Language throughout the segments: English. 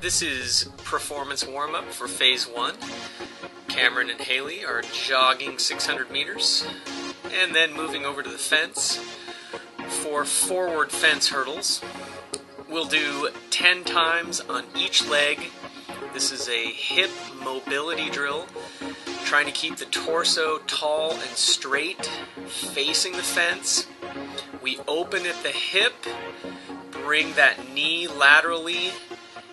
This is performance warm-up for phase 1. Cameron and Haley are jogging 600 meters and then moving over to the fence for forward fence hurdles. We'll do 10 times on each leg. This is a hip mobility drill, trying to keep the torso tall and straight, facing the fence. We open at the hip, bring that knee laterally,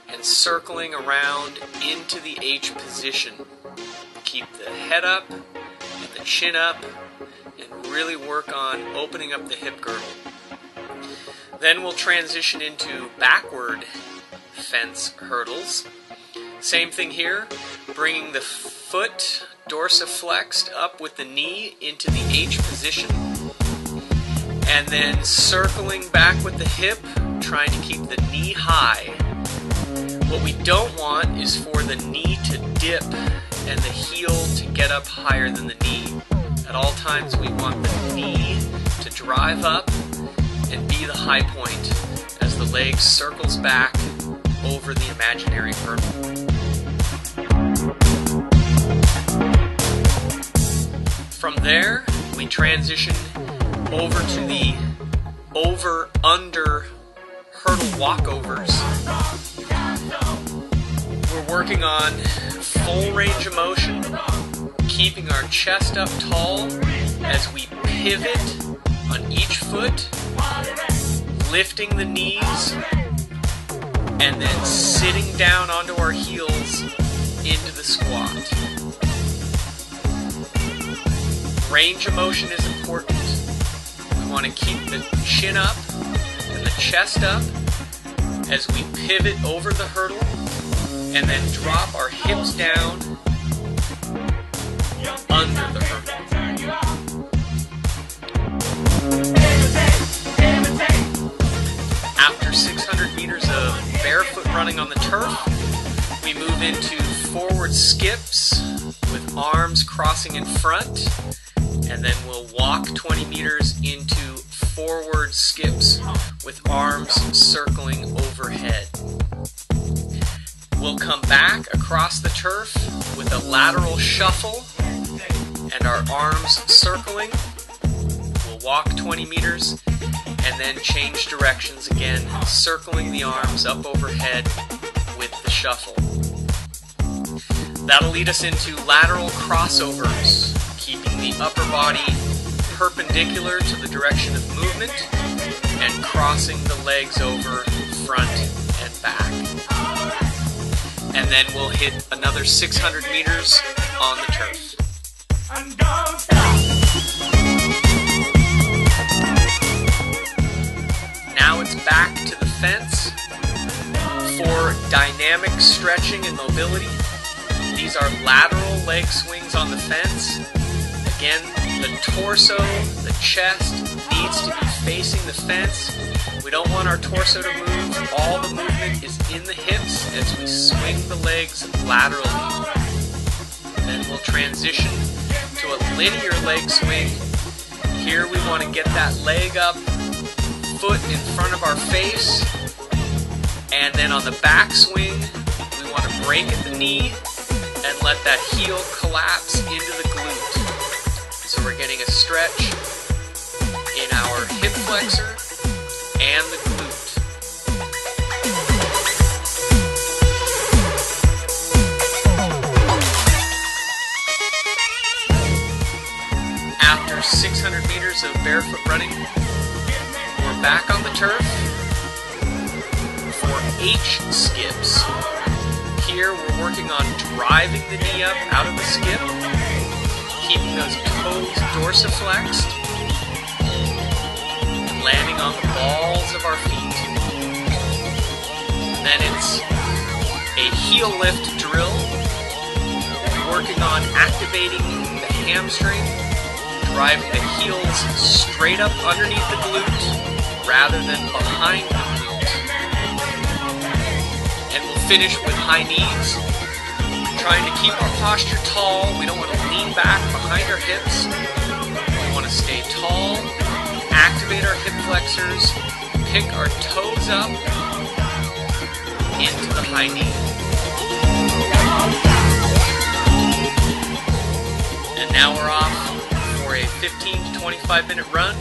and circling around into the H position. Keep the head up and the chin up, and really work on opening up the hip girdle. Then we'll transition into backward fence hurdles. Same thing here, bringing the foot dorsiflexed up with the knee into the H position, and then circling back with the hip, trying to keep the knee high. What we don't want is for the knee to dip and the heel to get up higher than the knee. At all times we want the knee to drive up and be the high point as the leg circles back over the imaginary hurdle. From there, we transition over to the over-under hurdle walkovers. We're working on full range of motion, keeping our chest up tall as we pivot on each foot, lifting the knees, and then sitting down onto our heels into the squat. Range of motion is important. We want to keep the chin up and the chest up as we pivot over the hurdle, and then drop our hips down under the hurdle. After 600 meters of barefoot running on the turf, we move into forward skips with arms crossing in front, and then we'll walk 20 meters into forward skips with arms circling overhead. We'll come back across the turf with a lateral shuffle and our arms circling. We'll walk 20 meters and then change directions again, circling the arms up overhead with the shuffle. That'll lead us into lateral crossovers, keeping the upper body perpendicular to the direction of movement and crossing the legs over front and back. And then we'll hit another 600 meters on the turf. Now it's back to the fence for dynamic stretching and mobility. These are lateral leg swings on the fence. Again, the torso, the chest needs to be facing the fence. We don't want our torso to move. All the movement is in the hips as we swing the legs laterally. Then we'll transition to a linear leg swing. Here we want to get that leg up, foot in front of our face. And then on the back swing, we want to break at the knee and let that heel collapse into the glute. So we're getting a stretch in our hip flexor and the glute. After 600 meters of barefoot running, we're back on the turf for H skips. Here we're working on driving the knee up out of the skip, keeping those toes dorsiflexed, and landing on the balls of our feet. Then it's a heel lift drill, working on activating the hamstring, driving the heels straight up underneath the glute rather than behind the glute. And we'll finish with high knees, trying to keep our posture tall. We don't want to lean back behind our hips. We want to stay tall, activate our hip flexors, pick our toes up into the high knee. And now we're off for a 15 to 25 minute run